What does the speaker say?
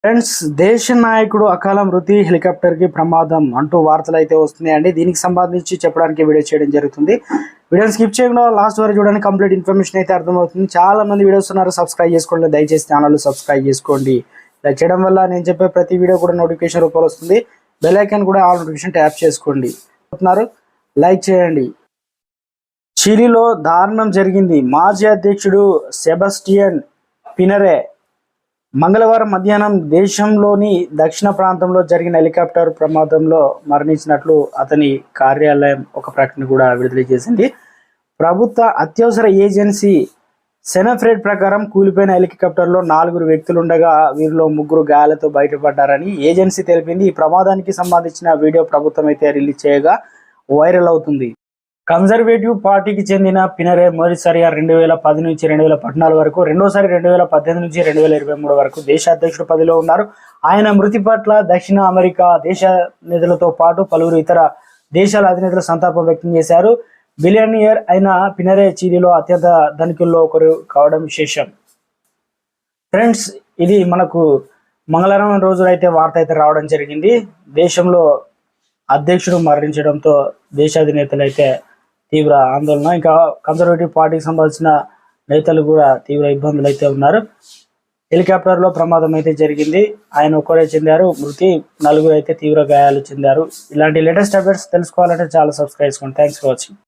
Friends, దేశ నాయకుడు అకాల మృతి, హెలికాప్టర్ కి ప్రమాదం అంటూ వార్తలు అయితే వస్తున్నాయండి. దీనికి సంబంధించి చెప్పడానికి వీడియో చేయడం జరుగుతుంది. వీడియోని స్కిప్ చేయకుండా లాస్ట్ వరకు చూడండి. కంప్లీట్ ఇన్ఫర్మేషన్ అయితే అర్థమవుతుంది. చాలా మంది వీడియోస్ ఉన్నారు, సబ్స్క్రైబ్ చేసుకోండి. దయచేసి ఛానల్ సబ్స్క్రైబ్ చేసుకోండి. ఇలా చేయడం వల్ల నేను చెప్పే ప్రతి వీడియో కూడా నోటిఫికేషన్ రూపంలో వస్తుంది. బెల్ ఐకాన్ కూడా ఆల్ నోటిఫికేషన్ ట్యాప్ చేసుకోండి. లైక్ చేయండి. చిలీలో దారుణం జరిగింది. మాజీ అధ్యక్షుడు సెబాస్టియన్ పినరే మంగళవారం మధ్యాహ్నం దేశంలోని దక్షిణ ప్రాంతంలో జరిగిన హెలికాప్టర్ ప్రమాదంలో మరణించినట్లు అతని కార్యాలయం ఒక ప్రకటన కూడా విడుదల చేసింది. ప్రభుత్వ అత్యవసర ఏజెన్సీ సెనఫ్రెడ్ ప్రకారం కూలిపోయిన హెలికాప్టర్లో 4 వ్యక్తులుండగా వీరిలో 3 గాయాలతో బయటపడ్డారని ఏజెన్సీ తెలిపింది. ఈ ప్రమాదానికి సంబంధించిన వీడియో ప్రభుత్వం అయితే రిలీజ్ చేయగా వైరల్ అవుతుంది. కన్జర్వేటివ్ పార్టీకి చెందిన పినరే మొదటిసారిగా 2010 నుంచి 2014 వరకు, రెండోసారి 2018 నుంచి 2023 వరకు దేశ అధ్యక్షుడు పదవిలో ఉన్నారు. ఆయన మృతి పట్ల దక్షిణ అమెరికా దేశ నేతలతో పాటు పలువురు ఇతర దేశాల అధినేతలు సంతాపం వ్యక్తం చేశారు. బిలియనియర్ అయిన పినరే చిలీలో అత్యంత ధనికుల్లో ఒకరు కావడం విశేషం. ఫ్రెండ్స్, ఇది మనకు మంగళవారం రోజు అయితే వార్త అయితే రావడం జరిగింది. దేశంలో అధ్యక్షుడు మరణించడంతో దేశాధినేతలు అయితే తీవ్ర ఆందోళన, ఇంకా కన్జర్వేటివ్ పార్టీకి సంబంధించిన నేతలు కూడా తీవ్ర ఇబ్బందులు అయితే ఉన్నారు. హెలికాప్టర్లో ప్రమాదం అయితే జరిగింది. ఆయన ఒక్కరే చెందారు మృతి, 4 అయితే తీవ్ర గాయాలు చెందారు. ఇలాంటి లేటెస్ట్ అప్డేట్స్ తెలుసుకోవాలంటే చాలా సబ్స్క్రైబ్ చేసుకోండి. Thanks for watching.